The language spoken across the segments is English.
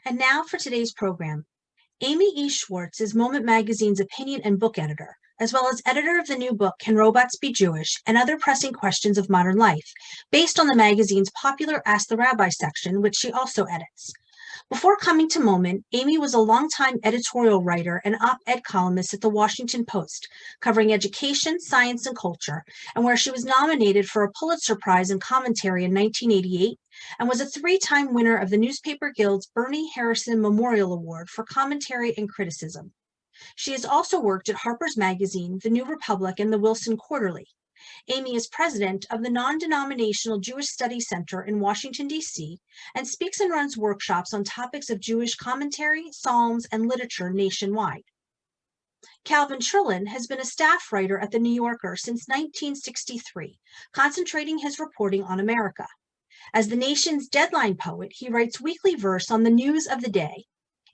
And now for today's program. Amy E. Schwartz is Moment Magazine's opinion and book editor, as well as editor of the new book, Can Robots Be Jewish? And Other Pressing Questions of Modern Life, based on the magazine's popular Ask the Rabbi section, which she also edits. Before coming to Moment, Amy was a longtime editorial writer and op-ed columnist at the Washington Post, covering education, science, and culture, and where she was nominated for a Pulitzer Prize in commentary in 1988 and was a three-time winner of the Newspaper Guild's Bernie Harrison Memorial Award for commentary and criticism. She has also worked at Harper's Magazine, The New Republic, and the Wilson Quarterly. Amy is president of the Non-Denominational Jewish Studies Center in Washington, D.C., and speaks and runs workshops on topics of Jewish commentary, psalms, and literature nationwide. Calvin Trillin has been a staff writer at The New Yorker since 1963, concentrating his reporting on America. As the nation's deadline poet, he writes weekly verse on the news of the day.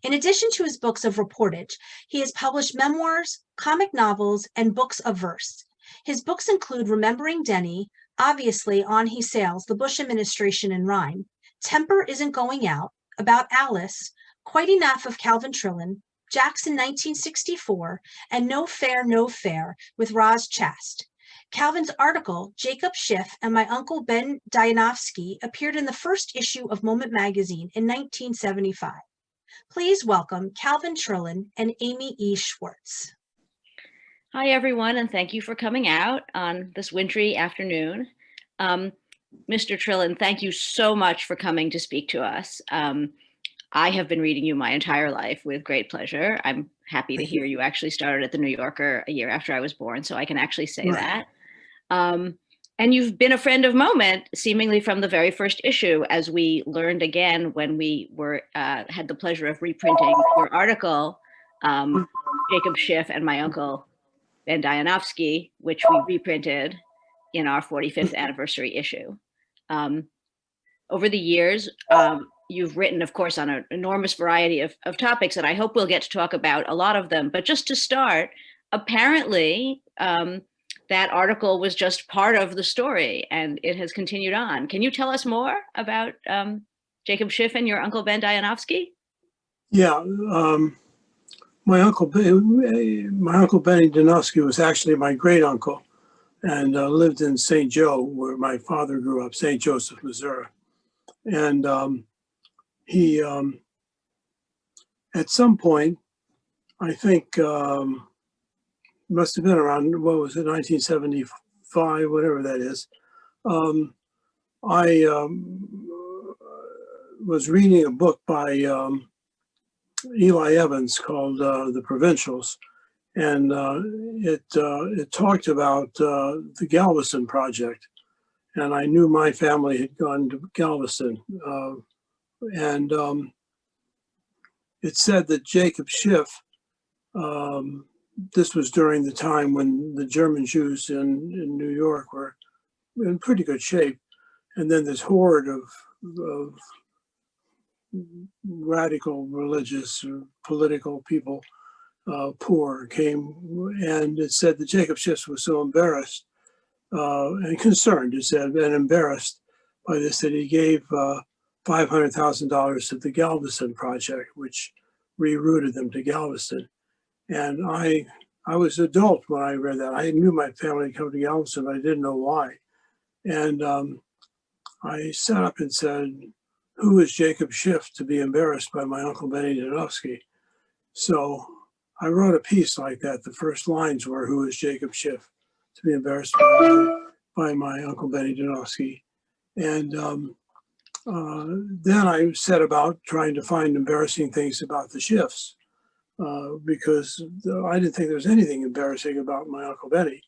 In addition to his books of reportage, he has published memoirs, comic novels, and books of verse. His books include Remembering Denny, Obviously On He Sails, The Bush Administration in Rhyme, Temper Isn't Going Out, About Alice, Quite Enough of Calvin Trillin, Jackson 1964, and No Fair, No Fair with Roz Chast. Calvin's article, Jacob Schiff and My Uncle Ben Daynovsky, appeared in the first issue of Moment magazine in 1975. Please welcome Calvin Trillin and Amy E. Schwartz. Hi, everyone, and thank you for coming out on this wintry afternoon. Mr. Trillin, thank you so much for coming to speak to us. I have been reading you my entire life with great pleasure. I'm happy to hear you actually started at The New Yorker a year after I was born, so I can actually say that. And you've been a friend of Moment, seemingly from the very first issue, as we learned again when we had the pleasure of reprinting your article, Jacob Schiff and My Uncle Ben Daynovsky, which we reprinted in our 45th anniversary issue. Over the years, you've written, of course, on an enormous variety of topics, and I hope we'll get to talk about a lot of them. But just to start, apparently, that article was just part of the story, and it has continued on. Can you tell us more about Jacob Schiff and your Uncle Ben Daynovsky? Yeah. My uncle Benny Daynovsky was actually my great uncle, and lived in St. Joe, where my father grew up, St. Joseph, Missouri. And he, at some point, I think, must have been around, what was it, 1975, whatever that is. I was reading a book by Eli Evans called The Provincials, and it talked about the Galveston Project, and I knew my family had gone to Galveston, and it said that Jacob Schiff, this was during the time when the German Jews in New York were in pretty good shape, and then this horde of radical religious or political people, poor, came, and it said that Jacob Schiff was so embarrassed and concerned, it said, and embarrassed by this that he gave $500,000 to the Galveston Project, which rerouted them to Galveston. And I was an adult when I read that. I knew my family had come to Galveston, but I didn't know why. And I sat up and said, who is Jacob Schiff to be embarrassed by my Uncle Benny Daynovsky? So I wrote a piece like that. The first lines were, who is Jacob Schiff to be embarrassed by my Uncle Benny Daynovsky? And then I set about trying to find embarrassing things about the Schiffs, because I didn't think there was anything embarrassing about my Uncle Benny.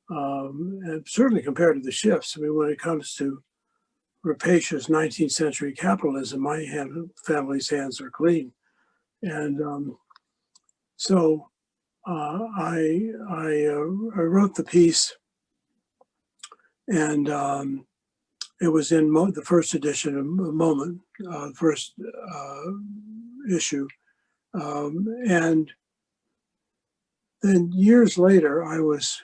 And certainly compared to the Schiffs, I mean, when it comes to rapacious 19th century capitalism, my family's hands are clean. And so I wrote the piece, and it was in the first edition of Moment, first issue. And then years later, I was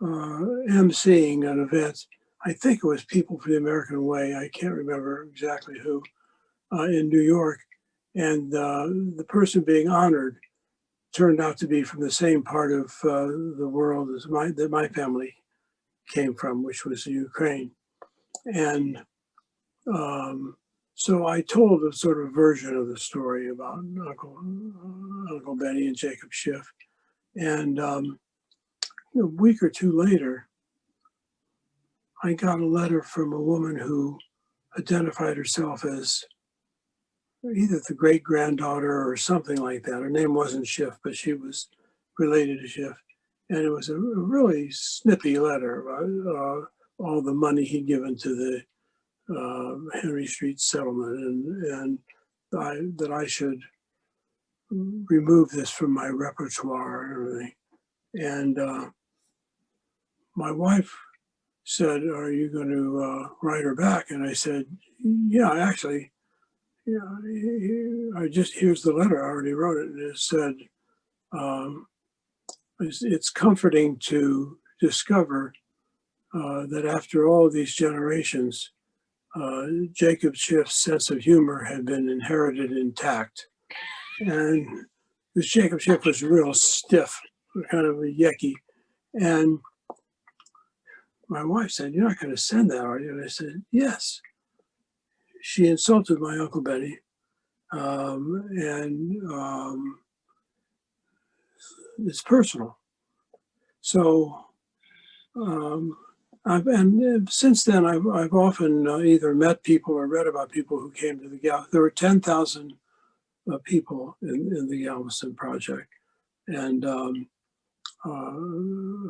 emceeing an event. I think it was People for the American Way. I can't remember exactly who. in New York, and the person being honored turned out to be from the same part of the world as that my family came from, which was Ukraine. And so I told a sort of version of the story about Uncle Benny and Jacob Schiff. And a week or two later, I got a letter from a woman who identified herself as either the great granddaughter or something like that. Her name wasn't Schiff, but she was related to Schiff. And it was a really snippy letter about all the money he'd given to the Henry Street settlement, and that I should remove this from my repertoire and everything. And my wife said, "Are you going to write her back?" And I said, "Yeah, actually, yeah. Here's the letter. I already wrote it." And it said, "It's comforting to discover that after all these generations, Jacob Schiff's sense of humor had been inherited intact." And because Jacob Schiff was real stiff, kind of a yucky. And my wife said, "You're not going to send that, are you?" And I said, "Yes." She insulted my Uncle Benny. It's personal. So, and since then, I've often either met people or read about people who came to the Galveston. There were 10,000 people in the Galveston Project, and a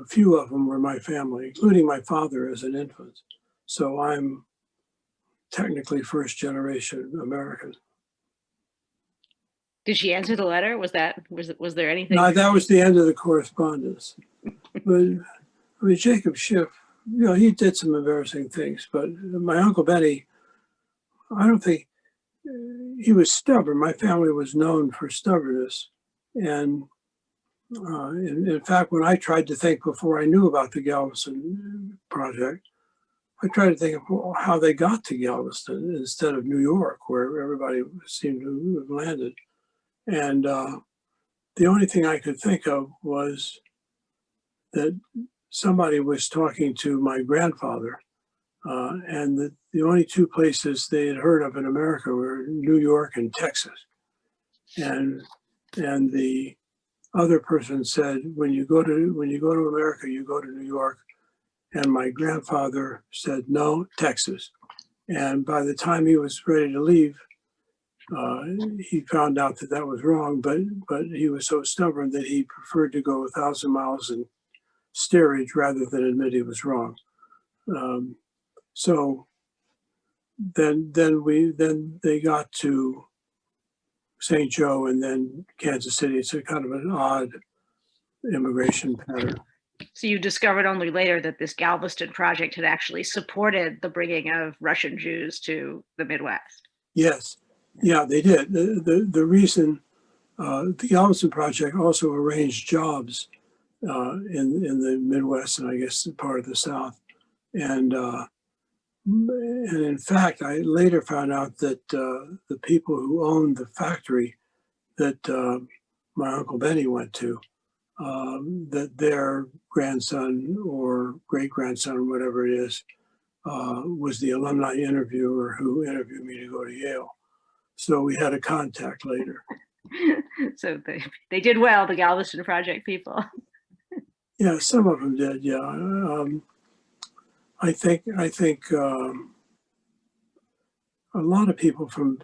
few of them were my family, including my father as an infant. So I'm technically first generation American. Did she answer the letter? Was there anything? No, that was the end of the correspondence. But I mean, Jacob Schiff, he did some embarrassing things, but my Uncle Benny, I don't think he was stubborn. My family was known for stubbornness. And in fact, when I tried to think before I knew about the Galveston Project, I tried to think of how they got to Galveston instead of New York, where everybody seemed to have landed. And the only thing I could think of was that somebody was talking to my grandfather, and that the only two places they had heard of in America were New York and Texas. And the other person said, when you go to America, you go to New York. And my grandfather said, "No, Texas." And by the time he was ready to leave, he found out that was wrong, but he was so stubborn that he preferred to go 1,000 miles in steerage rather than admit he was wrong. So then they got to St. Joe and then Kansas City. It's a kind of an odd immigration pattern. So you discovered only later that this Galveston Project had actually supported the bringing of Russian Jews to the Midwest. Yes. Yeah, they did. The reason the Galveston Project also arranged jobs in the Midwest and I guess part of the South, and in fact, I later found out that the people who owned the factory that my Uncle Benny went to, that their grandson or great grandson, whatever it is, was the alumni interviewer who interviewed me to go to Yale. So we had a contact later. So they did well, the Galveston Project people. Yeah, some of them did. Yeah, I think a lot of people from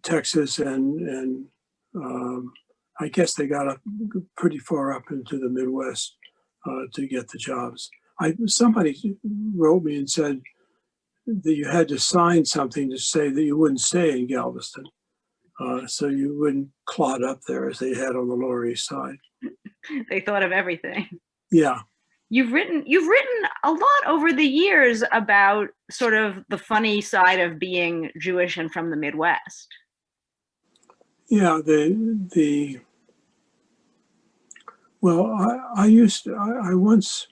Texas and I guess they got up pretty far up into the Midwest to get the jobs. Somebody wrote me and said that you had to sign something to say that you wouldn't stay in Galveston, so you wouldn't clot up there as they had on the Lower East Side. They thought of everything. Yeah. You've written a lot over the years about sort of the funny side of being Jewish and from the Midwest. Yeah, I once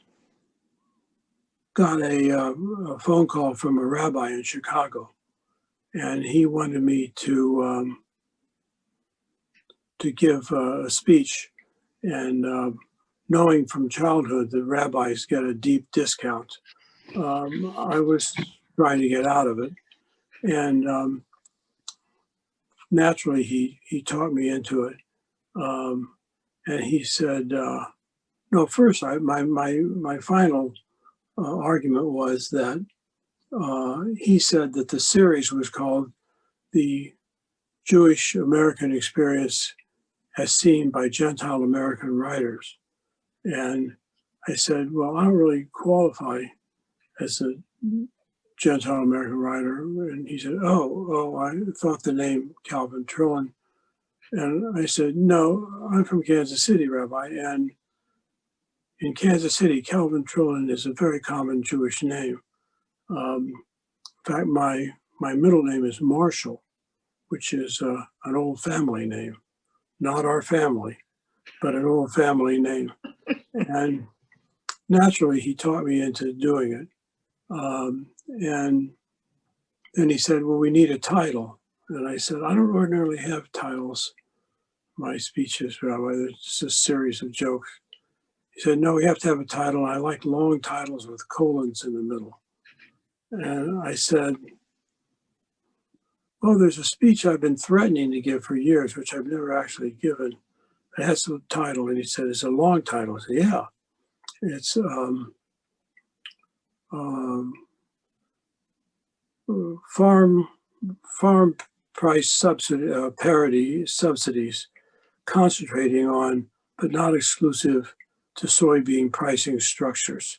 got a phone call from a rabbi in Chicago, and he wanted me to give a speech. And knowing from childhood that rabbis get a deep discount, I was trying to get out of it. And naturally, he talked me into it. And he said, no, first, my final argument was that he said that the series was called The Jewish American Experience as Seen by Gentile American Writers. And I said, well, I don't really qualify as a Gentile American writer. And he said, oh, I thought the name Calvin Trillin. And I said, no, I'm from Kansas City, Rabbi. And in Kansas City, Calvin Trillin is a very common Jewish name. In fact, my middle name is Marshall, which is an old family name, not our family, but an old family name. And naturally, he taught me into doing it. And then he said, well, we need a title. And I said, I don't ordinarily have titles. My speeches, Rabbi, it's just a series of jokes. He said, no, we have to have a title. I like long titles with colons in the middle. And I said, well, there's a speech I've been threatening to give for years, which I've never actually given. It has a title. And he said, it's a long title. I said, yeah. It's farm price parity subsidies, concentrating on, but not exclusive to, soybean pricing structures.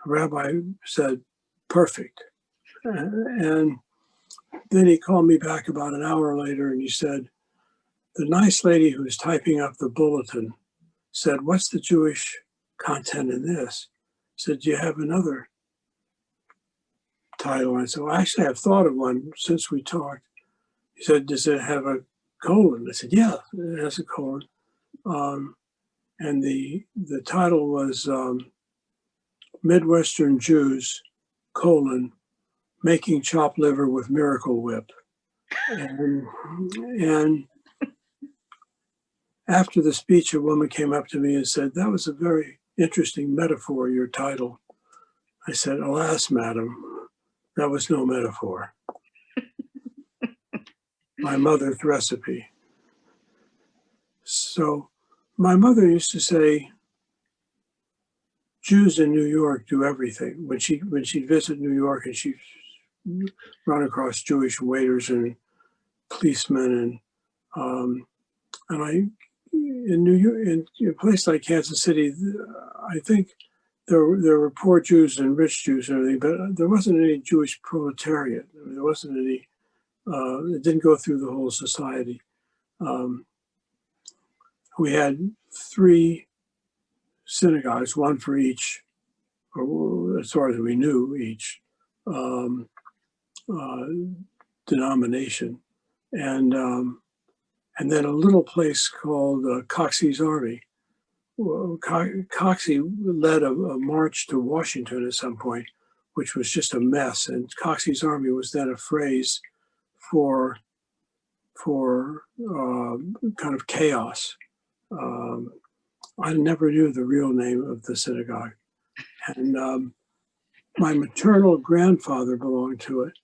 The rabbi said, perfect. And then he called me back about an hour later and he said, the nice lady who's typing up the bulletin said, what's the Jewish content in this? He said, do you have another title? And I said, well, actually, I've thought of one since we talked. He said, does it have a colon? I said, yeah, it has a colon. And the title was Midwestern Jews, making chopped liver with Miracle Whip. And after the speech, a woman came up to me and said, that was a very interesting metaphor, your title. I said, alas, madam, that was no metaphor. My mother's recipe. So my mother used to say, Jews in New York do everything. When she'd visit New York and she'd run across Jewish waiters and policemen and in New York, in a place like Kansas City, I think there were poor Jews and rich Jews and everything, but there wasn't any Jewish proletariat. I mean, there wasn't any. It didn't go through the whole society. We had 3 synagogues, one for each, or as far as we knew, each denomination, and then a little place called Coxey's Army. Well, Coxey led a march to Washington at some point, which was just a mess. And Coxey's Army was then a phrase for kind of chaos. I never knew the real name of the synagogue. And my maternal grandfather belonged to it.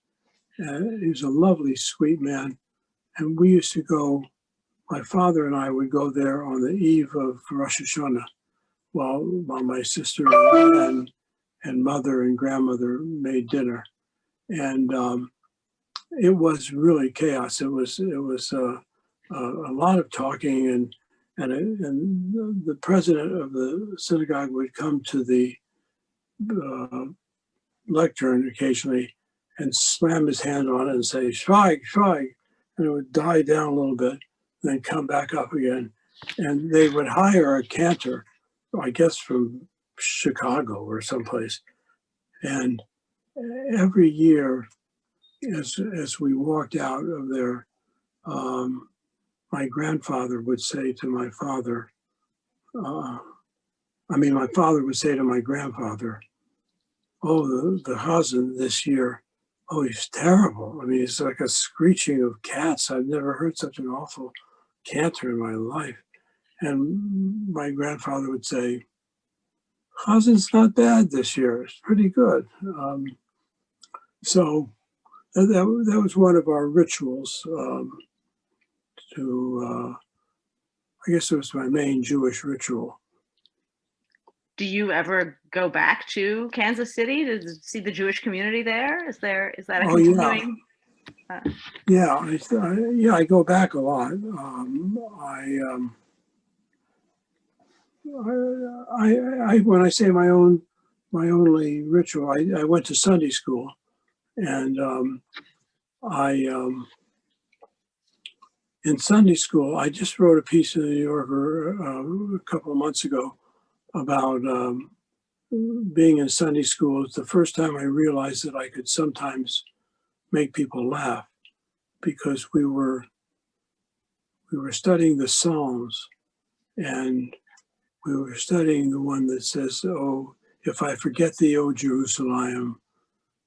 He was a lovely, sweet man. And we used to go, my father and I would go there on the eve of Rosh Hashanah while my sister and mother and grandmother made dinner. And it was really chaos. It was a lot of talking, and the president of the synagogue would come to the lectern occasionally and slam his hand on it and say, "Schweig, schweig," and it would die down a little bit, then come back up again. And they would hire a cantor, I guess from Chicago or someplace. And every year, as we walked out of there, my grandfather would say to my father, my father would say to my grandfather, "Oh, the Hazen this year Oh, he's terrible. I mean, it's like a screeching of cats. I've never heard such an awful canter in my life. And my grandfather would say, "Cousin's not bad this year. It's pretty good." So that was one of our rituals. I guess it was my main Jewish ritual. Do you ever go back to Kansas City to see the Jewish community there? Is that a Oh yeah, continuing? I go back a lot. When I say my only ritual, I went to Sunday school, and in Sunday school, I just wrote a piece in the New Yorker a couple of months ago about being in Sunday school. It's the first time I realized that I could sometimes make people laugh, because we were studying the Psalms, and we were studying the one that says, "Oh, if I forget thee, O Jerusalem,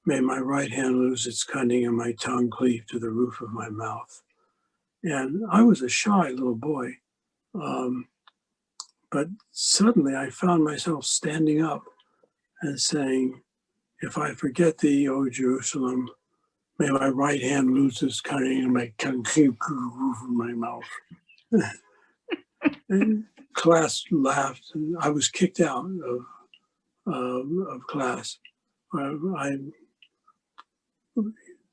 may my right hand lose its cunning and my tongue cleave to the roof of my mouth." And I was a shy little boy. But suddenly I found myself standing up and saying, "If I forget thee, O Jerusalem, may my right hand lose its cunning and my tongue cleave to the roof of my mouth." And class laughed, and I was kicked out of class.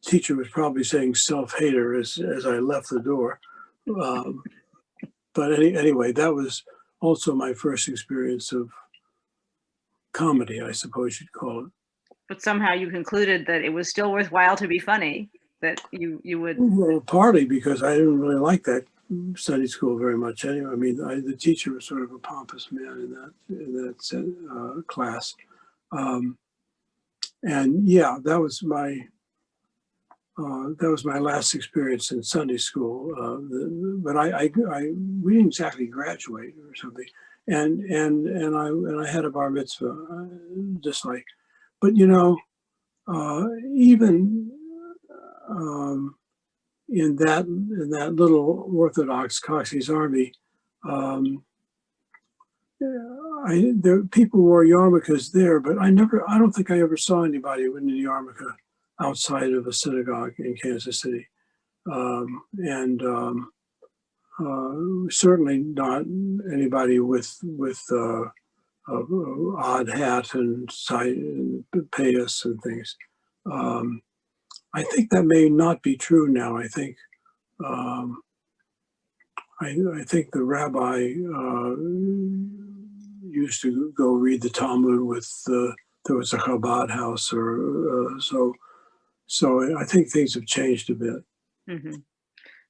Teacher was probably saying "self-hater" as I left the door. But anyway, that was also my first experience of comedy, I suppose you'd call it. But somehow you concluded that it was still worthwhile to be funny, that you would. Well, partly because I didn't really like that Sunday school very much anyway. I mean, the teacher was sort of a pompous man in that class. And yeah, that was my last experience in Sunday school. But we didn't exactly graduate or something. And I had a bar mitzvah, just like. But even in that little Orthodox Coxey's Army, people wore yarmulkes there, but I don't think I ever saw anybody in a yarmulke outside of a synagogue in Kansas City, and certainly not anybody with odd hat and payas and things. I think that may not be true now. I think the rabbi used to go read the Talmud with there was a Chabad house, or so I think things have changed a bit. Mm-hmm.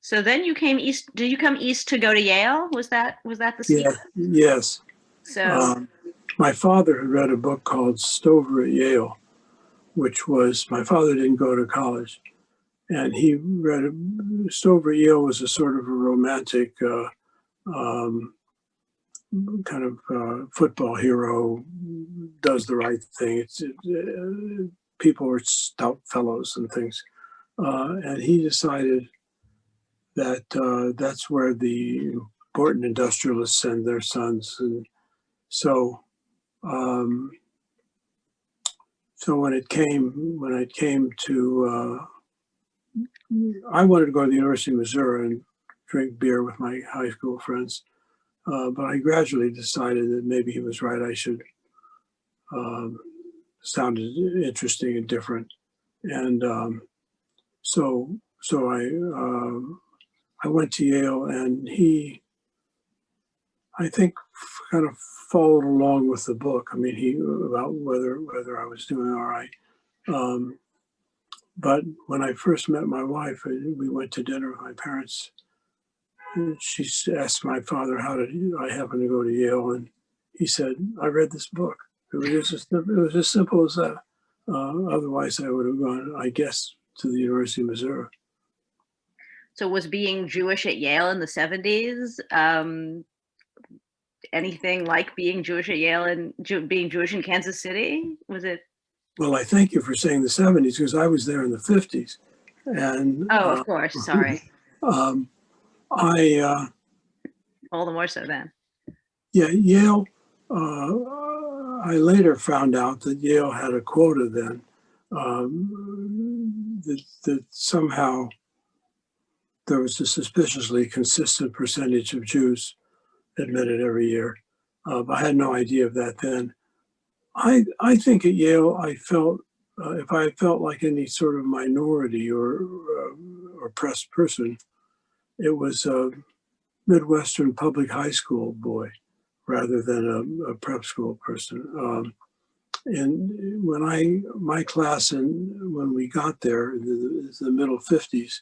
So then you came east. Did you come east to go to Yale? Was that the scheme? Yeah, yes. So my father had read a book called Stover at Yale, which was, my father didn't go to college, and he read Stover at Yale was a sort of a romantic kind of football hero, does the right thing. People are stout fellows and things, and he decided that that's where the important industrialists send their sons, and so when it came to I wanted to go to the University of Missouri and drink beer with my high school friends, but I gradually decided that maybe he was right. I should sounded interesting and different, and so I went to Yale, and he, I think, kind of followed along with the book. I mean, about whether I was doing all right. But when I first met my wife, we went to dinner with my parents. And she asked my father, how did I happen to go to Yale? And he said, "I read this book." It was as simple as that. Otherwise, I would have gone, I guess, to the University of Missouri. So was being Jewish at Yale in the 70s anything like being Jewish at Yale and being Jewish in Kansas City? Was it? Well, I thank you for saying the 70s because I was there in the 50s. And Oh, of course. Sorry. um, I, All the more so then. yeah, Yale, I later found out that Yale had a quota then that somehow there was a suspiciously consistent percentage of Jews admitted every year. But I had no idea of that then. I think at Yale, I felt, if I felt like any sort of minority or oppressed person, it was a Midwestern public high school boy rather than a prep school person. And my class, and when we got there in the middle 50s,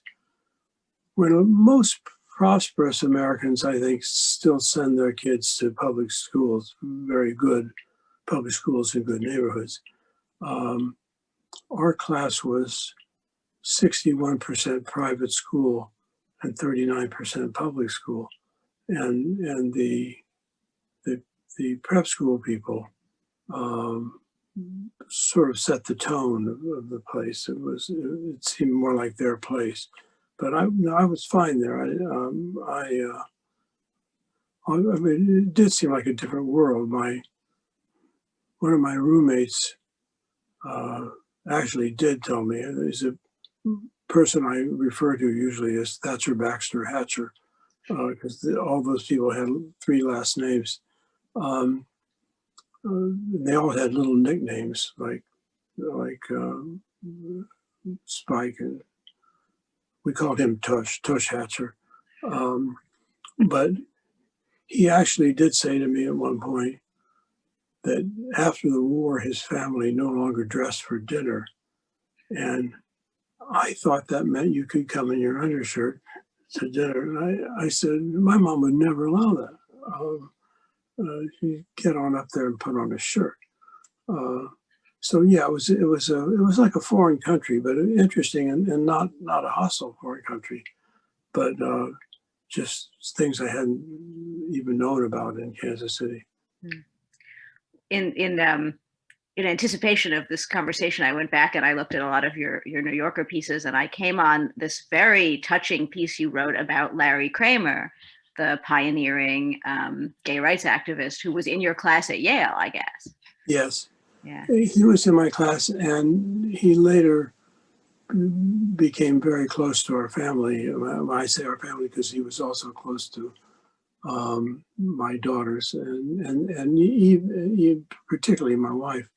when most prosperous Americans, I think, still send their kids to public schools, very good public schools in good neighborhoods. Our class was 61% private school and 39% public school. And the prep school people sort of set the tone of the place. It seemed more like their place, but I was fine there. I mean, it did seem like a different world. One of my roommates actually did tell me, he's a person I refer to usually as Thatcher Baxter Hatcher, because all those people had 3 last names. They all had little nicknames like Spike, and we called him Tush Hatcher. But he actually did say to me at one point that after the war, his family no longer dressed for dinner. And I thought that meant you could come in your undershirt to dinner. And I said, my mom would never allow that. You get on up there and put on a shirt. So yeah, it was like a foreign country, but interesting and not a hostile foreign country, but just things I hadn't even known about in Kansas City. In anticipation of this conversation, I went back and I looked at a lot of your New Yorker pieces, and I came on this very touching piece you wrote about Larry Kramer, the pioneering gay rights activist who was in your class at Yale, I guess. Yes. Yeah. He was in my class, and he later became very close to our family. I say our family because he was also close to my daughters and he, particularly my wife.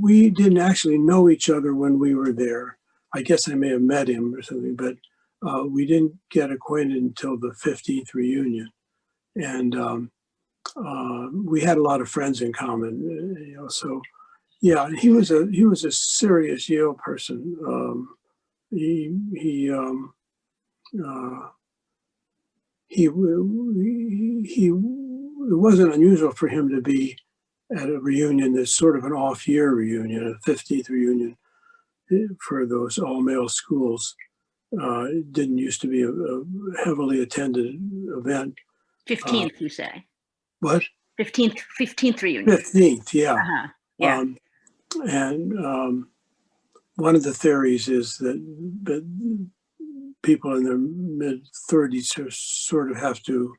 We didn't actually know each other when we were there. I guess I may have met him or something, but we didn't get acquainted until the 15th reunion. And we had a lot of friends in common, so yeah, he was a serious Yale person. It wasn't unusual for him to be at a reunion that's sort of an off-year reunion, a 15th reunion for those all-male schools. It didn't used to be a heavily attended event. 15th, you say? What? 15th reunion. 15th, yeah. Uh-huh. Yeah. And one of the theories is that people in their mid-30s sort of have to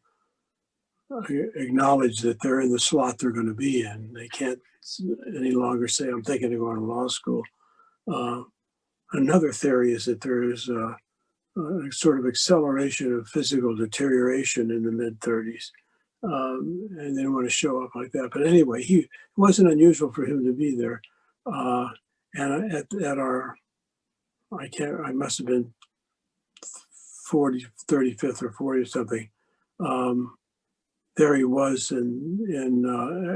acknowledge that they're in the slot they're going to be in. They can't any longer say, I'm thinking of going to law school. Another theory is that there is a sort of acceleration of physical deterioration in the mid-30s. And they didn't want to show up like that. But anyway, it wasn't unusual for him to be there. And at our, I must have been 35th or 40 or something. There he was, and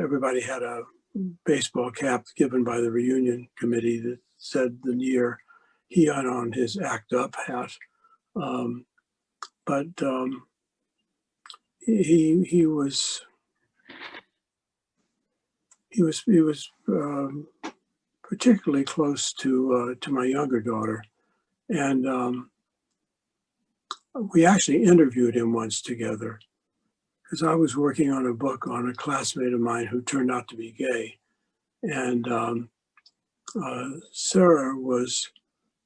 everybody had a baseball cap given by the reunion committee that said the year. He had on his ACT UP hat. But he was particularly close to my younger daughter, and we actually interviewed him once together because I was working on a book on a classmate of mine who turned out to be gay, And Sarah was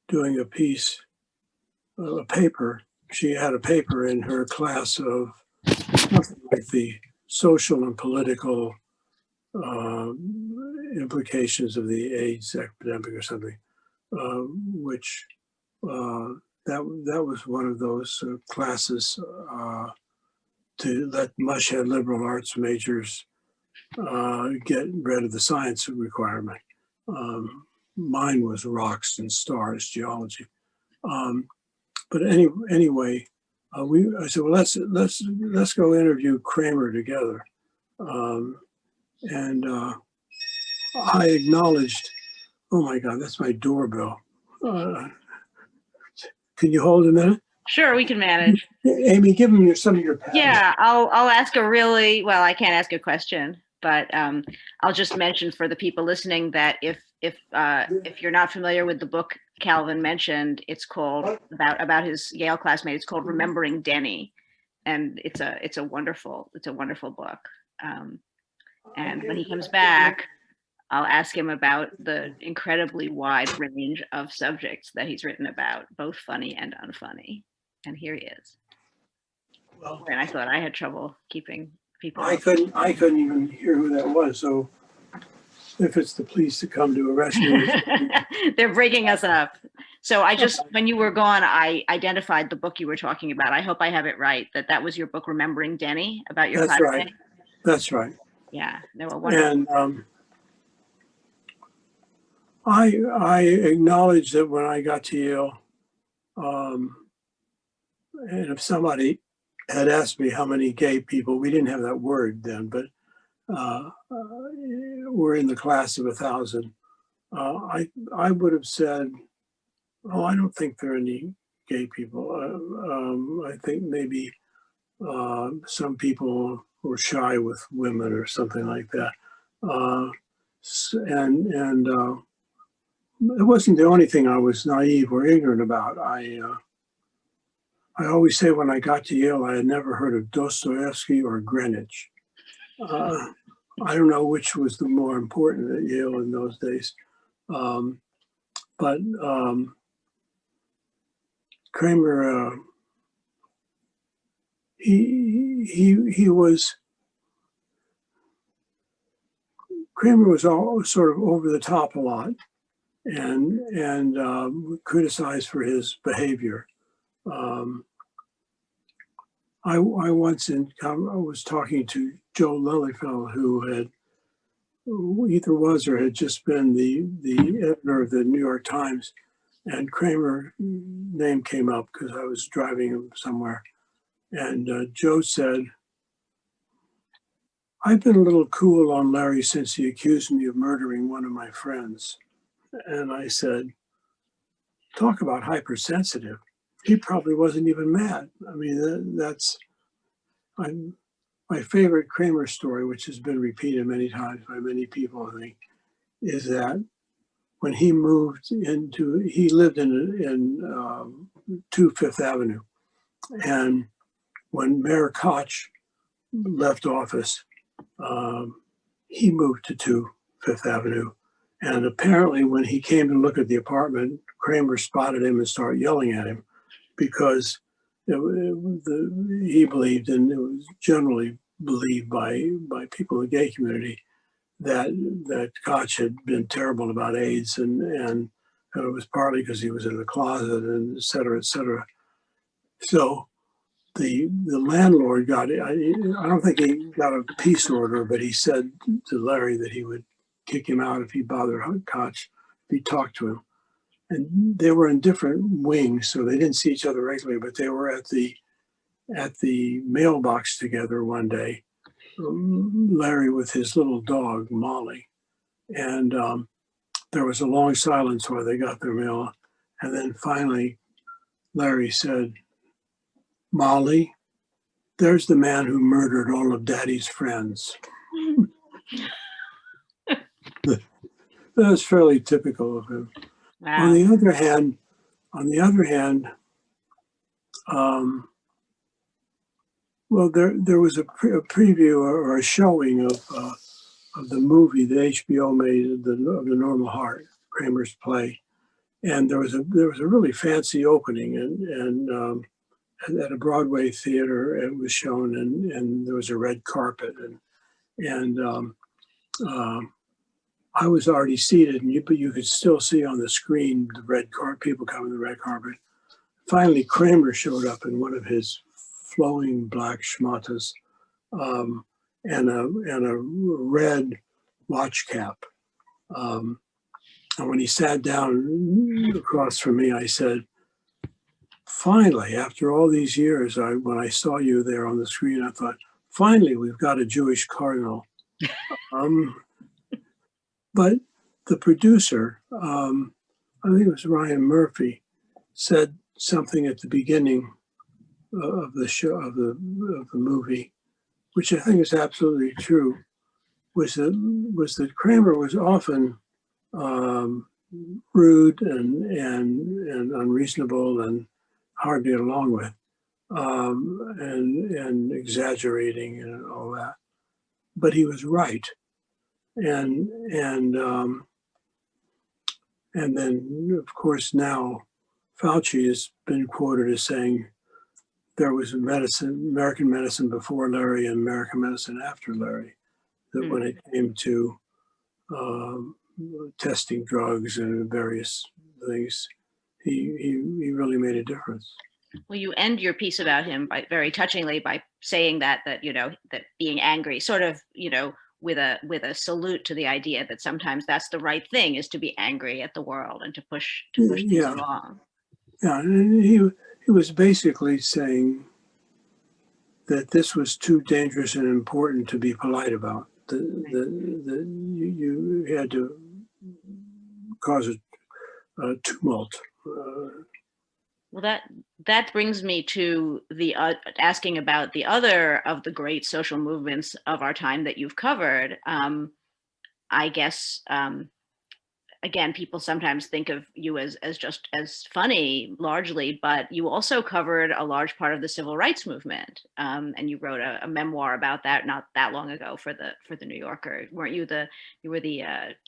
doing a paper. She had a paper in her class of something like the social and political implications of the AIDS epidemic or something, which that was one of those classes to let mushhead liberal arts majors get rid of the science requirement. Mine was rocks and stars, geology. But anyway, I said, well, let's go interview Kramer together. And I acknowledged, oh my God, that's my doorbell. Can you hold a minute? Sure, we can manage. Amy, give him some of your patterns. Yeah, I'll ask well, I can't ask a question, but I'll just mention for the people listening that if you're not familiar with the book Calvin mentioned, it's called about his Yale classmate. It's called Remembering Denny, and it's a wonderful book. And when he comes back, I'll ask him about the incredibly wide range of subjects that he's written about, both funny and unfunny. And here he is. Well, and I thought I had trouble keeping people. I couldn't even hear who that was. So if it's the police to come to arrest me. They're breaking us up. So when you were gone, I identified the book you were talking about. I hope I have it right, that was your book, Remembering Denny, about your That's classmate. right. That's right. Yeah, they were wonderful. And I acknowledge that when I got to Yale, and if somebody had asked me how many gay people, we didn't have that word then, but we're in the class of 1,000. I would have said, oh, I don't think there are any gay people. I think maybe some people were shy with women or something like that. And it wasn't the only thing I was naive or ignorant about. I always say when I got to Yale, I had never heard of Dostoevsky or Greenwich. I don't know which was the more important at Yale in those days. But Kramer, Kramer was all sort of over the top a lot and criticized for his behavior. I once was talking to Joe Lillyfeld, who either was or had just been the editor of the New York Times, and Kramer's name came up because I was driving him somewhere. And Joe said, I've been a little cool on Larry since he accused me of murdering one of my friends. And I said, talk about hypersensitive. He probably wasn't even mad. I mean, that's my favorite Kramer story, which has been repeated many times by many people, I think, is that when he lived in 2 Fifth Avenue. And when Mayor Koch left office, he moved to 2 Fifth Avenue. And apparently when he came to look at the apartment, Kramer spotted him and started yelling at him because he believed, and it was generally believed by people in the gay community, that Koch had been terrible about AIDS, and it was partly because he was in the closet, and et cetera, et cetera. So the landlord I don't think he got a peace order, but he said to Larry that he would kick him out if he bothered Koch, if he talked to him. And they were in different wings, so they didn't see each other regularly, but they were at the mailbox together one day, Larry with his little dog, Molly. And there was a long silence while they got their mail. And then finally, Larry said, Molly, there's the man who murdered all of Daddy's friends. That was fairly typical of him. Wow. On the other hand, well, there was a preview or a showing of the movie that HBO made of the Normal Heart, Kramer's play, and there was a really fancy opening, and at a Broadway theater it was shown, and there was a red carpet, and I was already seated, but you could still see on the screen the red carpet, people coming the red carpet. Finally, Kramer showed up in one of his flowing black schmatas, and a red watch cap. And when he sat down across from me, I said, "Finally, after all these years, when I saw you there on the screen, I thought, finally, we've got a Jewish cardinal." But the producer, I think it was Ryan Murphy, said something at the beginning of the show, of the movie, which I think is absolutely true, was that Kramer was often rude and unreasonable and hard to get along with, and exaggerating and all that. But he was right, and then of course now Fauci has been quoted as saying there was American medicine before Larry and American medicine after Larry. That when it came to testing drugs and various things, he really made a difference. Well, you end your piece about him very touchingly by saying that that being angry, sort of, with a salute to the idea that sometimes that's the right thing, is to be angry at the world and to push things along. Yeah, and he was basically saying that this was too dangerous and important to be polite about. That you had to cause a tumult. Well, that brings me to the asking about the other of the great social movements of our time that you've covered. I guess again, people sometimes think of you as just as funny, largely, but you also covered a large part of the civil rights movement, and you wrote a memoir about that not that long ago for the New Yorker. Weren't you you were the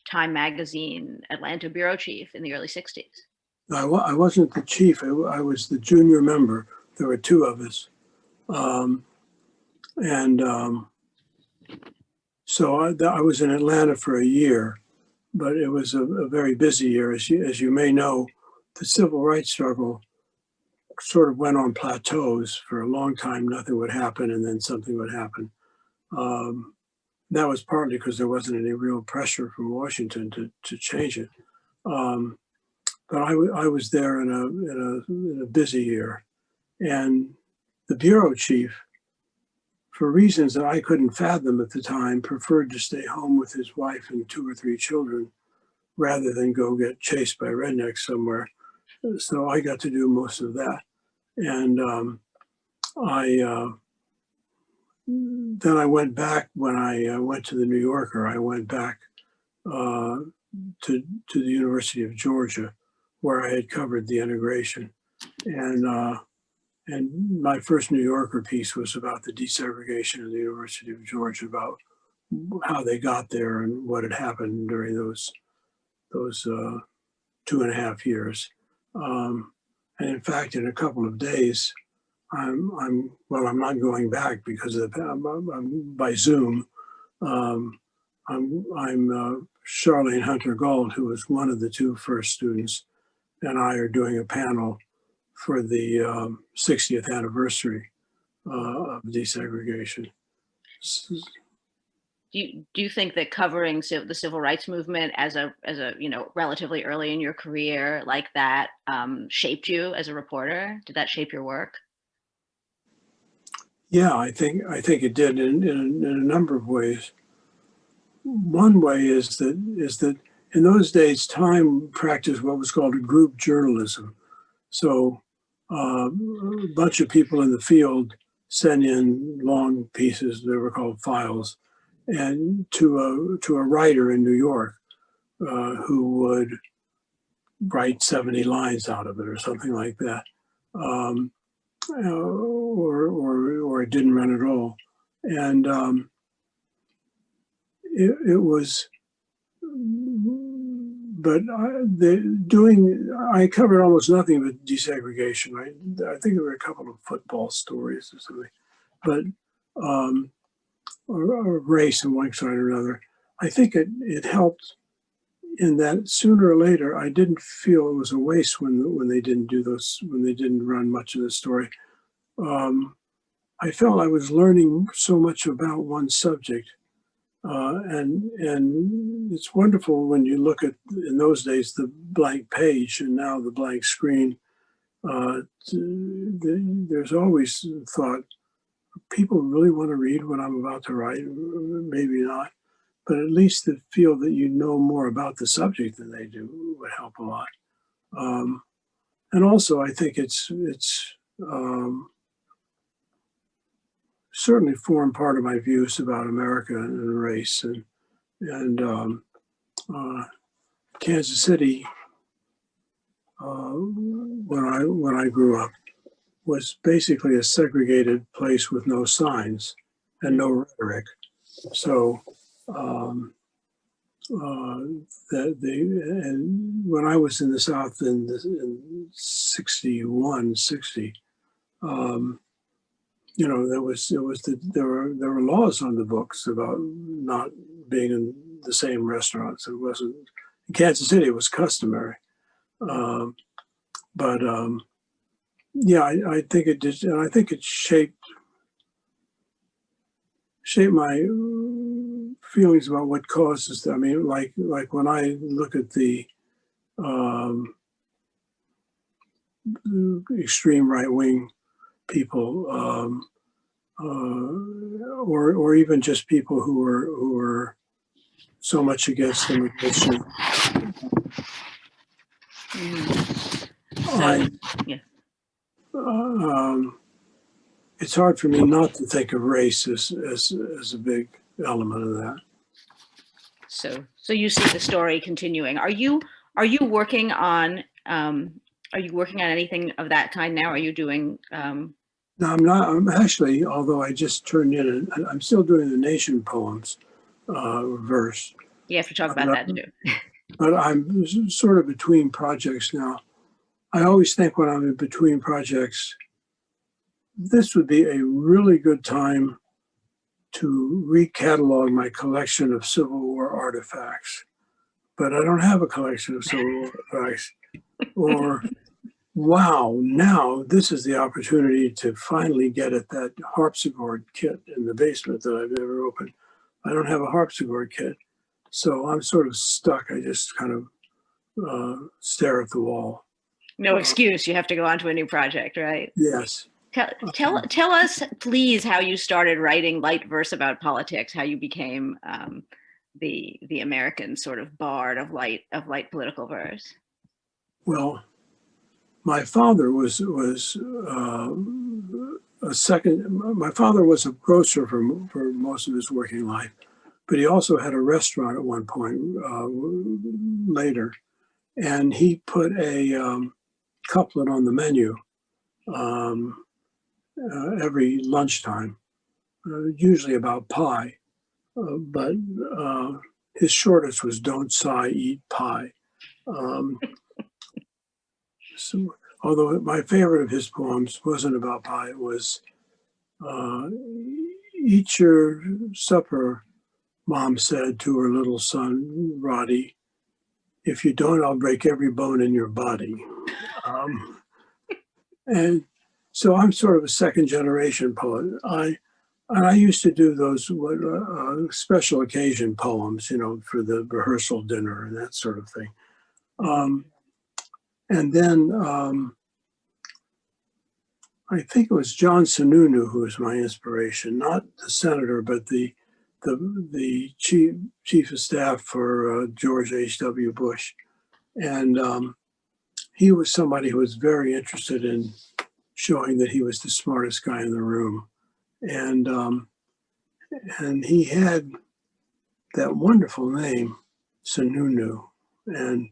Time Magazine Atlanta bureau chief in the early '60s? I wasn't the chief. I was the junior member. There were two of us, so I was in Atlanta for a year. But it was a very busy year. As you may know, the civil rights struggle sort of went on plateaus for a long time. Nothing would happen, and then something would happen. That was partly because there wasn't any real pressure from Washington to change it. But I was there in a busy year, and the bureau chief, for reasons that I couldn't fathom at the time, preferred to stay home with his wife and 2 or 3 children rather than go get chased by rednecks somewhere. So I got to do most of that. And then I went back when I went to the New Yorker. I went back to the University of Georgia, where I had covered the integration. And my first New Yorker piece was about the desegregation of the University of Georgia, about how they got there and what had happened during those 2.5 years. And in fact, in a couple of days, I'm not going back because I'm by Zoom. I'm Charlene Hunter Gold, who was one of the 2 first students, and I are doing a panel for the 60th anniversary of desegregation. Do you think that covering the civil rights movement as a relatively early in your career like that shaped you as a reporter? Did that shape your work? Yeah, I think it did in a number of ways. One way is that in those days, Time practiced what was called a group journalism. So a bunch of people in the field sent in long pieces, they were called files, and to a writer in New York who would write 70 lines out of it or something like that, or it didn't run at all. And it was, but I covered almost nothing but desegregation. I think there were a couple of football stories or something, but or race in one side or another. I think it helped in that sooner or later I didn't feel it was a waste when they didn't do those, when they didn't run much of the story. I felt I was learning so much about one subject. And it's wonderful when you look at, in those days, the blank page and now the blank screen. There's always thought, people really want to read what I'm about to write? Maybe not, but at least to feel that you know more about the subject than they do would help a lot. And also, I think it's certainly formed part of my views about America and race, and Kansas City, when I grew up, was basically a segregated place with no signs and no rhetoric. So and when I was in the South in 61, 60, there were laws on the books about not being in the same restaurants. It wasn't, in Kansas City, it was customary. Yeah, I think it did, and I think it shaped my feelings about what causes. I mean, like when I look at the extreme right wing people, or even just people who were so much against immigration. It's hard for me not to think of race as a big element of that. So you see the story continuing. Are you working on anything of that kind now? Are you doing? No, I'm not. I'm actually, although I just turned in, I'm still doing the Nation poems, verse. You have to talk about that too. But I'm sort of between projects now. I always think when I'm in between projects, this would be a really good time to recatalog my collection of Civil War artifacts. But I don't have a collection of Civil War artifacts. Or, wow, now this is the opportunity to finally get at that harpsichord kit in the basement that I've never opened. I don't have a harpsichord kit. So I'm sort of stuck. I just kind of stare at the wall. No excuse. You have to go on to a new project, right? Yes. Tell us, please, how you started writing light verse about politics. How you became the American sort of bard of light political verse. Well, my father was My father was a grocer for most of his working life, but he also had a restaurant at one point later, and he put a couplet on the menu every lunchtime, usually about pie, but his shortest was "Don't sigh, eat pie." So, although my favorite of his poems wasn't about pie, it was "Eat your supper," Mom said to her little son, Roddy. "If you don't, I'll break every bone in your body." And so I'm sort of a second generation poet. I used to do those special occasion poems, for the rehearsal dinner and that sort of thing. And then I think it was John Sununu who was my inspiration, not the senator, but the chief of staff for George H.W. Bush. And he was somebody who was very interested in showing that he was the smartest guy in the room. And he had that wonderful name, Sununu. And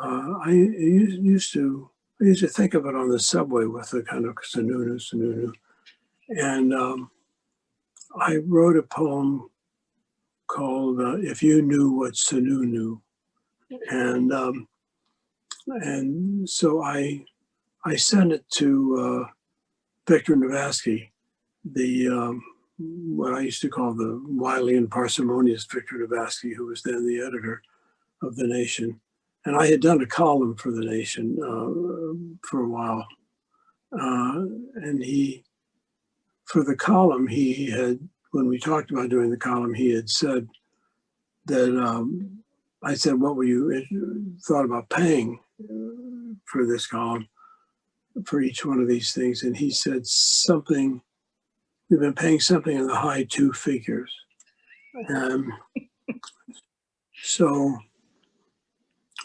I used to think of it on the subway with the kind of Sununu. And I wrote a poem called "If You Knew What Sanu Knew," and so I sent it to Victor Daynovsky, the what I used to call the wily and parsimonious Victor Daynovsky, who was then the editor of The Nation. And I had done a column for The Nation for a while. And for the column, he had, when we talked about doing the column, he had said that, I said, what were you thought about paying for this column, for each one of these things? And he said something, we've been paying something in the high two figures. So,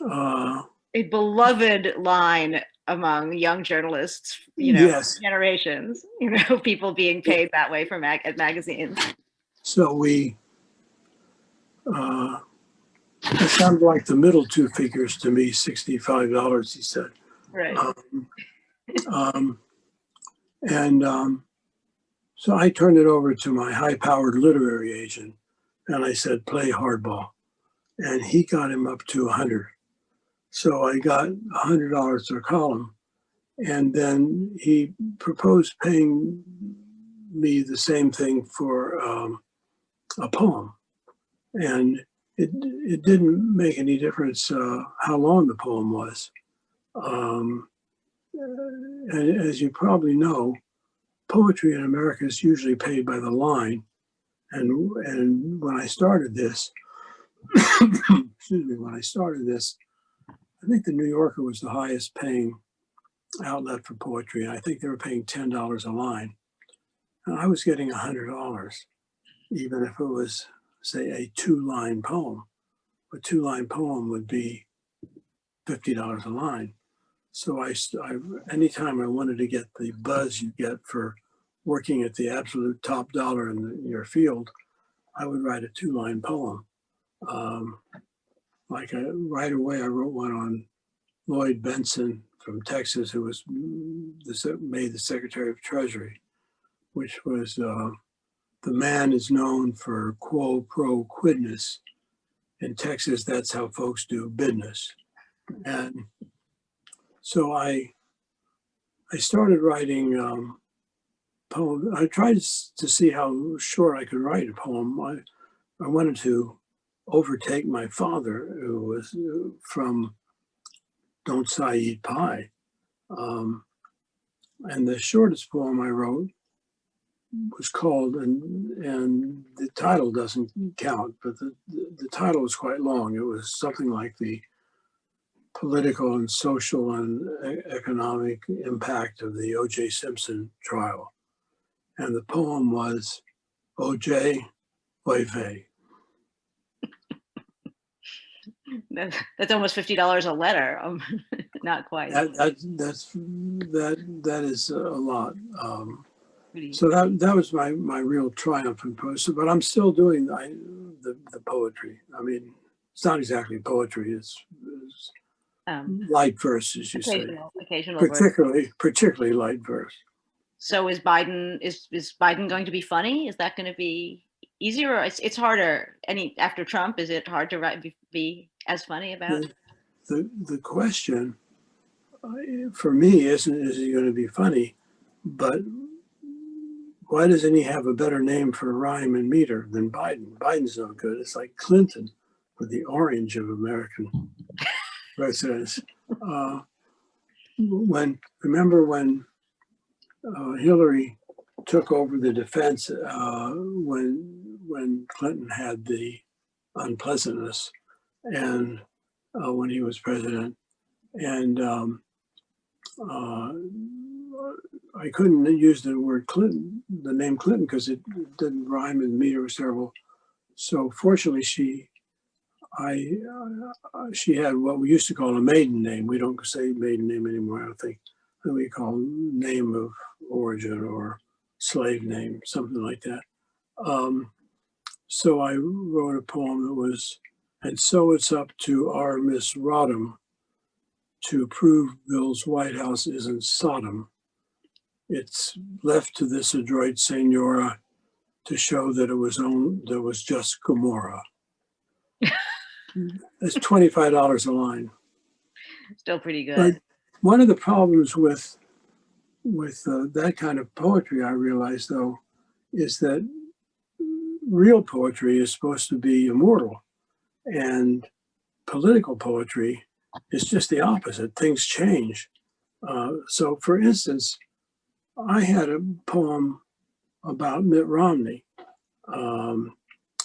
a beloved line among young journalists, yes. generations, people being paid that way for at magazines. So it sounded like the middle two figures to me, $65, he said. Right. So I turned it over to my high-powered literary agent, and I said, play hardball. And he got him up to 100. So I got $100 per column. And then he proposed paying me the same thing for a poem. And it didn't make any difference how long the poem was. And as you probably know, poetry in America is usually paid by the line. And when I started this, excuse me, when I started this, I think the New Yorker was the highest paying outlet for poetry. I think they were paying $10 a line. And I was getting $100, even if it was, say, a 2-line poem. A 2-line poem would be $50 a line. So anytime I wanted to get the buzz you get for working at the absolute top dollar in your field, I would write a 2-line poem. Right away, I wrote one on Lloyd Benson from Texas, who was made the Secretary of Treasury, which was the man is known for quo pro quidness. In Texas, that's how folks do business. And so I started writing poems. I tried to see how short I could write a poem. I wanted to overtake my father, who was from Don't Sigh, Eat Pie. And the shortest poem I wrote was called, and the title doesn't count, but the title was quite long. It was something like the political and social and economic impact of the O.J. Simpson trial. And the poem was O.J. Oy vey. That's almost $50 a letter. Not quite. That is a lot. So that was my real triumph in poetry. But I'm still doing the poetry. I mean, it's not exactly poetry. It's light verse, as you say. Occasional particularly light verse. So is Biden going to be funny? Is that going to be easier, or it's harder? After Trump, is it hard to be as funny about? The question for me isn't, is he going to be funny, but why doesn't he have a better name for rhyme and meter than Biden? Biden's no good. It's like Clinton with the orange of American presidents. Remember when Hillary took over the defense when Clinton had the unpleasantness and when he was president, and I couldn't use the word Clinton, the name Clinton, because it didn't rhyme and meter was terrible. So fortunately, she had what we used to call a maiden name. We don't say maiden name anymore, I don't think. We call name of origin or slave name, something like that. So I wrote a poem that was, and so it's up to our Miss Rodham to prove Bill's White House isn't Sodom. It's left to this adroit senora to show that there was just Gomorrah. It's $25 a line. Still pretty good. But one of the problems with that kind of poetry, I realize, though, is that real poetry is supposed to be immortal, and political poetry is just the opposite. Things change. So, for instance, I had a poem about Mitt Romney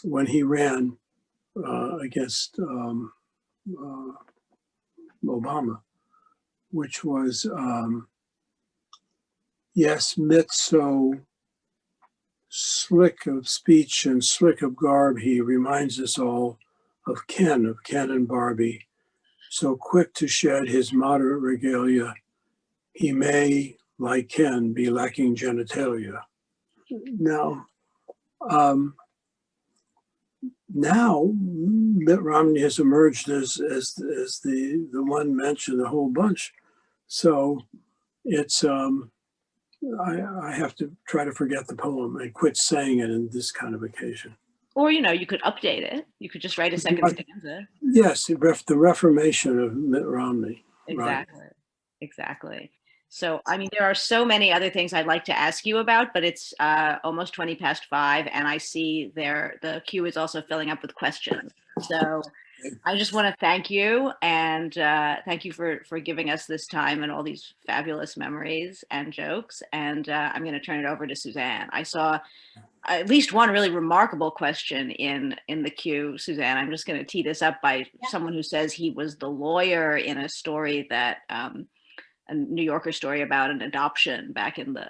when he ran against Obama, which was, yes, Mitt so slick of speech and slick of garb, he reminds us all of Ken and Barbie, so quick to shed his moderate regalia, he may, like Ken, be lacking genitalia. Now, Mitt Romney has emerged as the one mentioned a whole bunch. So it's I have to try to forget the poem and quit saying it in this kind of occasion. Or, you could update it. You could just write a second stanza. Yes, the Reformation of Mitt Romney. Exactly. Right. Exactly. So, I mean, there are so many other things I'd like to ask you about, but it's almost 5:20, and I see the queue is also filling up with questions. So I just want to thank you, and thank you for giving us this time and all these fabulous memories and jokes. And I'm going to turn it over to Suzanne. I saw at least one really remarkable question in the queue. Suzanne, I'm just going to tee this up by someone who says he was the lawyer in a story that a New Yorker story about an adoption back in the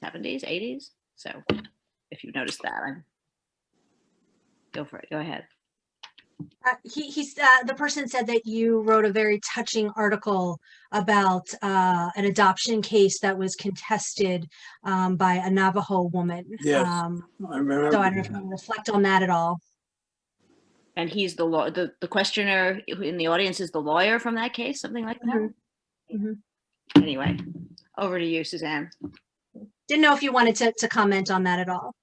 70s, 80s. So if you noticed that, go for it. Go ahead. The person said that you wrote a very touching article about an adoption case that was contested by a Navajo woman. Yes, I remember. So I don't know if you want to reflect on that at all. And he's the questioner in the audience is the lawyer from that case, something like that. Mm-hmm. Anyway, over to you, Suzanne. Didn't know if you wanted to comment on that at all,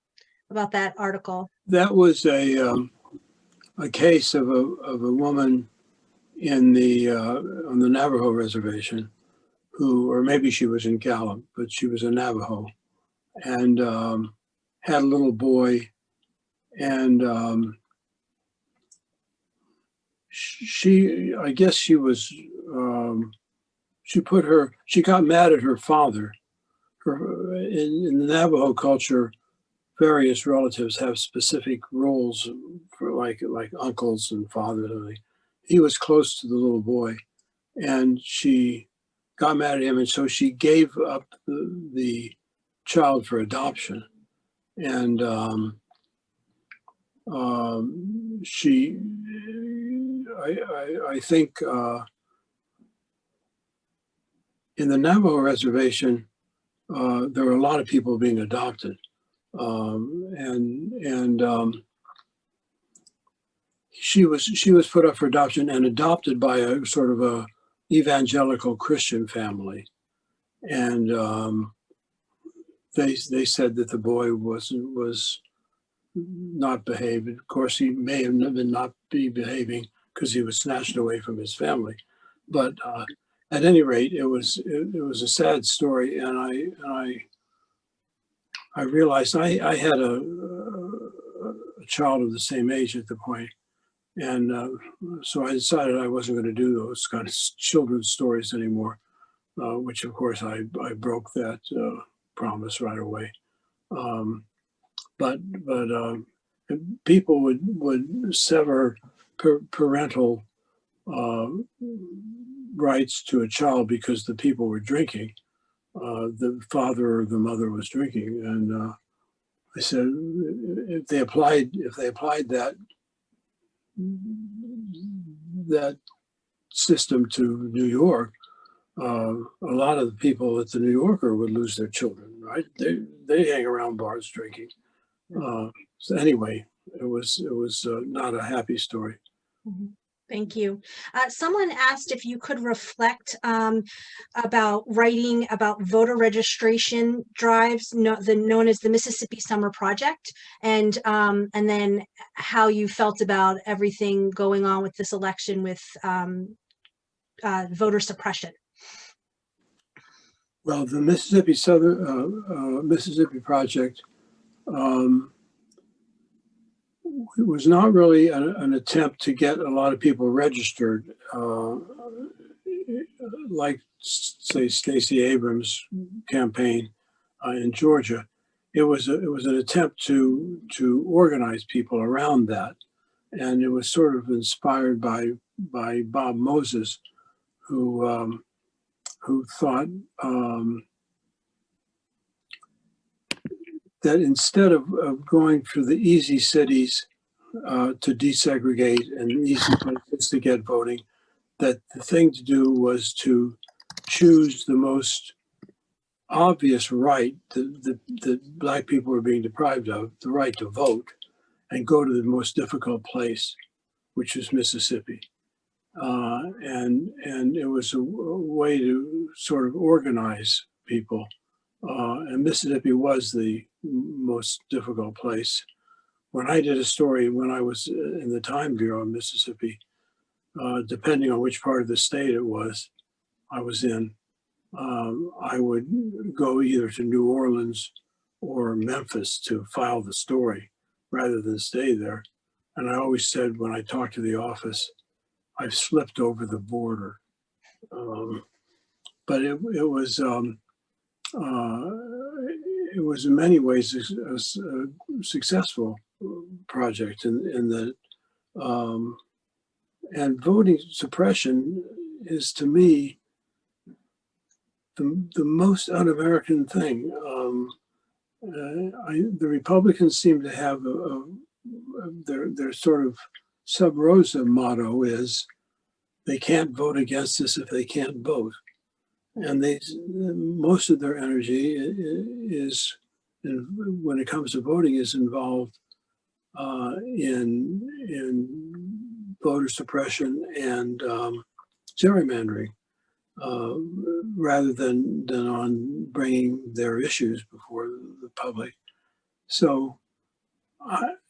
about that article. That was a case of a woman in on the Navajo reservation or maybe she was in Gallup, but she was a Navajo, and had a little boy, and I guess she was, she got mad at her father. In the Navajo culture, various relatives have specific roles for like uncles and fathers. He was close to the little boy, and she got mad at him, and so she gave up the child for adoption. And I think in the Navajo reservation, there were a lot of people being adopted. She was put up for adoption and adopted by a sort of a evangelical Christian family, and they said that the boy was not behaving. Of course, he may have not be behaving because he was snatched away from his family, but at any rate, it was a sad story, and I realized I had a child of the same age at the point, and so I decided I wasn't going to do those kind of children's stories anymore, which of course I broke that promise right away. But people would sever parental rights to a child because the people were drinking. The father or the mother was drinking, and I said if they applied that system to New York, a lot of the people at the New Yorker would lose their children. Right? They hang around bars drinking. So anyway, it was not a happy story. Mm-hmm. Thank you. Someone asked if you could reflect about writing about voter registration drives, known as the Mississippi Summer Project, and then how you felt about everything going on with this election with voter suppression. Well, the Mississippi Project it was not really an attempt to get a lot of people registered, like, say, Stacey Abrams' campaign in Georgia. It was an attempt to organize people around that, and it was sort of inspired by Bob Moses, who thought that instead of going for the easy cities to desegregate and easy places to get voting, that the thing to do was to choose the most obvious right that Black people were being deprived of, the right to vote, and go to the most difficult place, which is Mississippi. And it was a way to sort of organize people. And Mississippi was the most difficult place. When I did a story when I was in the Time Bureau in Mississippi, depending on which part of the state it was I was in, I would go either to New Orleans or Memphis to file the story rather than stay there. And I always said when I talked to the office, I've slipped over the border. But it was in many ways a successful project in that, and voting suppression is, to me, the most un-American thing. The Republicans seem to have their sort of sub rosa motto is they can't vote against us if they can't vote. And most of their energy is, when it comes to voting, is involved in voter suppression and gerrymandering, rather than on bringing their issues before the public. So,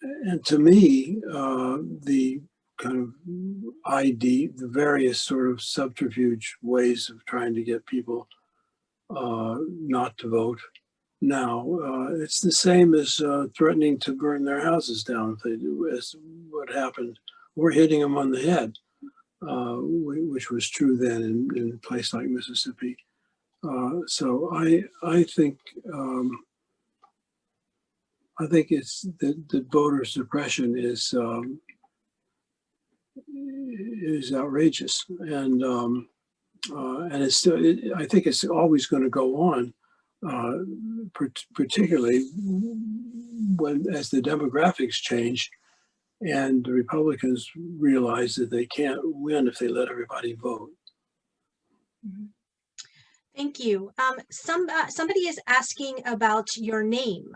and to me, the kind of the various sort of subterfuge ways of trying to get people not to vote now, it's the same as threatening to burn their houses down if they do, as what happened, or hitting them on the head, which was true then in a place like Mississippi. So I think it's that voter suppression is outrageous, and it's still. I think it's always going to go on, particularly as the demographics change, and the Republicans realize that they can't win if they let everybody vote. Thank you. Somebody is asking about your name.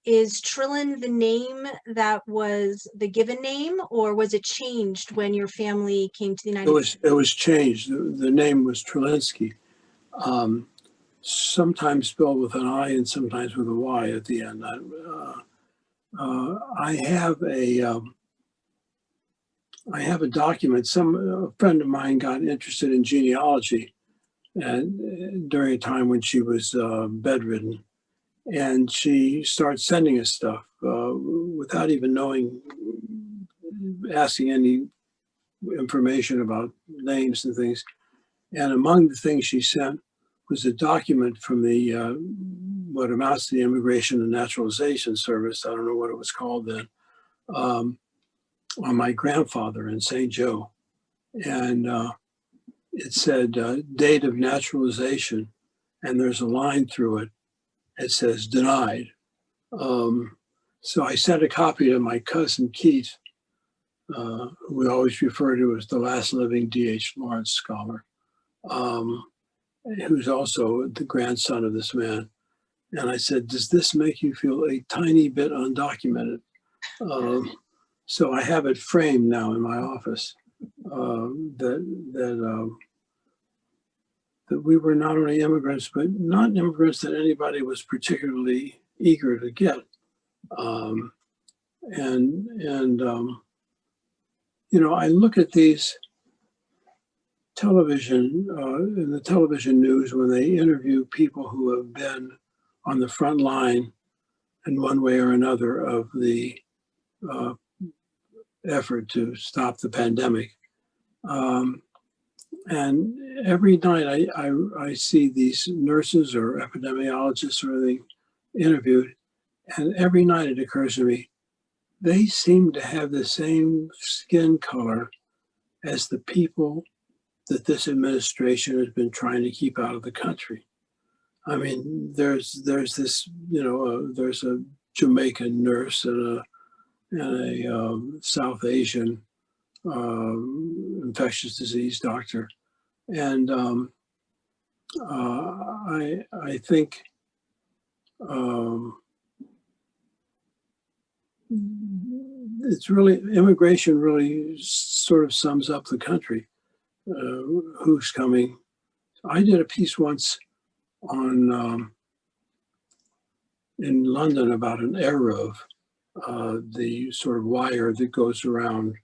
Is Trillin the name that was the given name, or was it changed when your family came to the United States? It was changed. The name was Trilinsky, sometimes spelled with an I and sometimes with a Y at the end. I have a document. A friend of mine got interested in genealogy, and during a time when she was bedridden, and she started sending us stuff without even asking any information about names and things. And among the things she sent was a document from the what amounts to the Immigration and Naturalization Service. I don't know what it was called then, on my grandfather in St. Joe, and it said date of naturalization, and there's a line through it. It says denied. So I sent a copy to my cousin Keith, who we always refer to as the last living D.H. Lawrence scholar, who's also the grandson of this man. And I said, does this make you feel a tiny bit undocumented? So I have it framed now in my office. that we were not only immigrants, but not immigrants that anybody was particularly eager to get. I look at these television, in the television news, when they interview people who have been on the front line in one way or another of the effort to stop the pandemic. And every night I see these nurses or epidemiologists or anything interviewed, and every night it occurs to me, they seem to have the same skin color as the people that this administration has been trying to keep out of the country. I mean, there's this, there's a Jamaican nurse and a South Asian infectious disease doctor, and I think it's really, immigration really sort of sums up the country. Who's coming? I did a piece once on in London about an Eruv, the sort of wire that goes around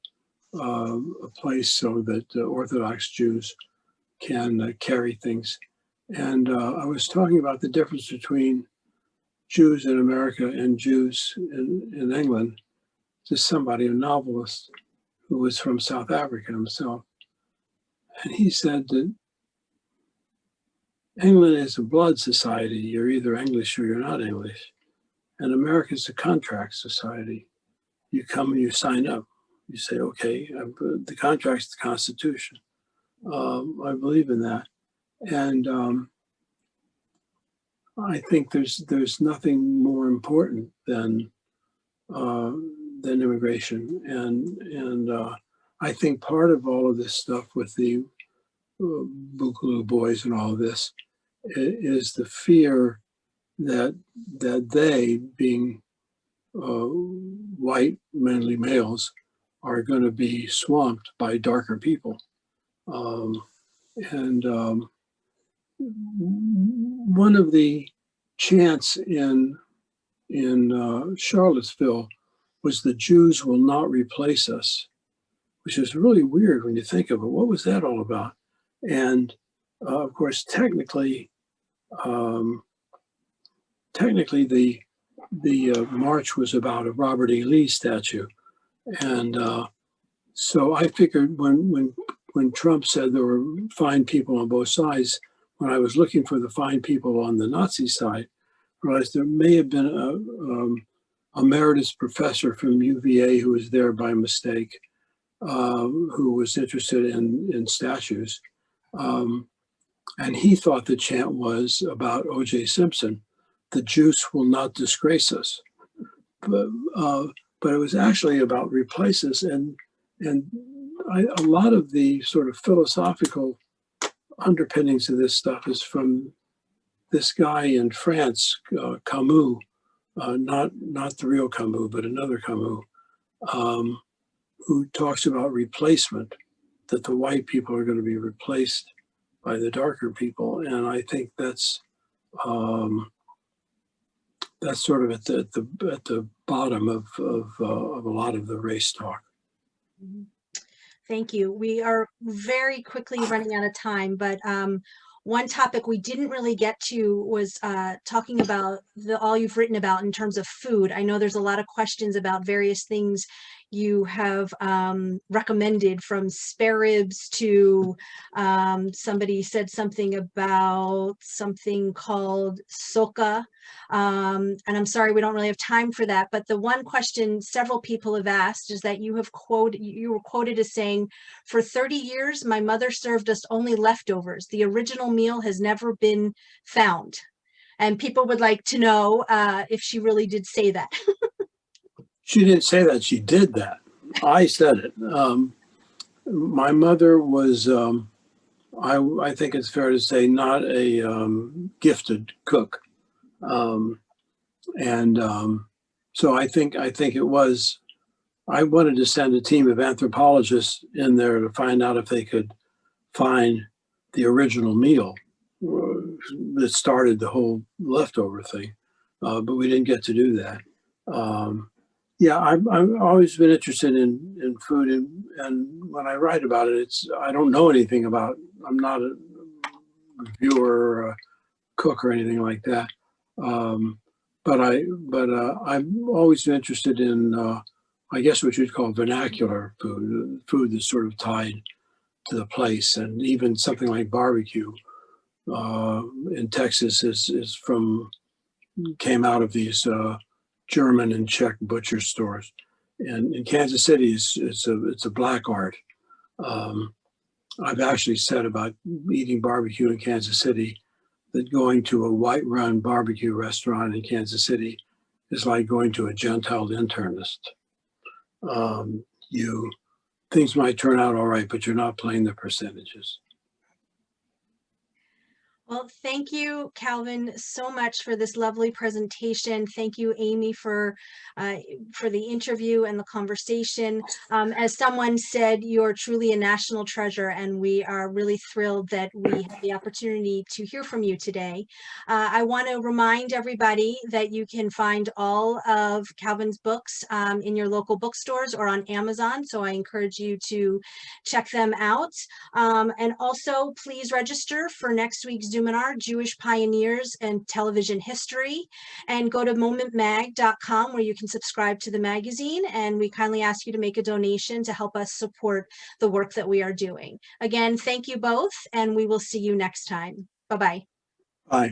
a place so that Orthodox Jews can carry things. And I was talking about the difference between Jews in America and Jews in England to somebody, a novelist who was from South Africa himself. And he said that England is a blood society. You're either English or you're not English. And America is a contract society. You come and you sign up. You say, okay, the contract's the Constitution. I believe in that. And I think there's nothing more important than immigration. And I think part of all of this stuff with the Boogaloo boys and all of this is the fear that they, being white, manly males, are going to be swamped by darker people. One of the chants in Charlottesville was "The Jews will not replace us," which is really weird when you think of it. What was that all about? And of course, technically, the march was about a Robert E. Lee statue, and so I figured when Trump said there were fine people on both sides, when I was looking for the fine people on the Nazi side, I realized there may have been a emeritus professor from UVA who was there by mistake, who was interested in statues. And he thought the chant was about O.J. Simpson, "The Jews will not disgrace us." But it was actually about replace us. And a lot of the sort of philosophical underpinnings of this stuff is from this guy in France, Camus, not the real Camus, but another Camus, who talks about replacement, that the white people are going to be replaced by the darker people. And I think that's sort of at the bottom of a lot of the race talk. Thank you. We are very quickly running out of time, but one topic we didn't really get to was talking about all you've written about in terms of food. I know there's a lot of questions about various things you have recommended, from spare ribs to somebody said something about something called soca. And I'm sorry, we don't really have time for that. But the one question several people have asked is that you were quoted as saying, "For 30 years, my mother served us only leftovers. The original meal has never been found." And people would like to know if she really did say that. She didn't say that. She did that. I said it. My mother was, I think it's fair to say, not a gifted cook. So I think it was I wanted to send a team of anthropologists in there to find out if they could find the original meal that started the whole leftover thing, but we didn't get to do that. Yeah, I've always been interested in food, and when I write about it, I don't know anything about. I'm not a reviewer or a cook or anything like that. But I've always been interested in, I guess what you'd call vernacular food, food that's sort of tied to the place, and even something like barbecue in Texas came out of these German and Czech butcher stores, and in Kansas City it's a black art. I've actually said about eating barbecue in Kansas City that going to a white-run barbecue restaurant in Kansas City is like going to a Gentile internist. Things might turn out all right, but you're not playing the percentages. Well, thank you, Calvin, so much for this lovely presentation. Thank you, Amy, for the interview and the conversation. As someone said, you're truly a national treasure, and we are really thrilled that we had the opportunity to hear from you today. I want to remind everybody that you can find all of Calvin's books in your local bookstores or on Amazon, so I encourage you to check them out. And also, please register for next week's Zoominar, Jewish Pioneers and Television History, and go to momentmag.com where you can subscribe to the magazine, and we kindly ask you to make a donation to help us support the work that we are doing. Again, thank you both, and we will see you next time. Bye-bye. Bye.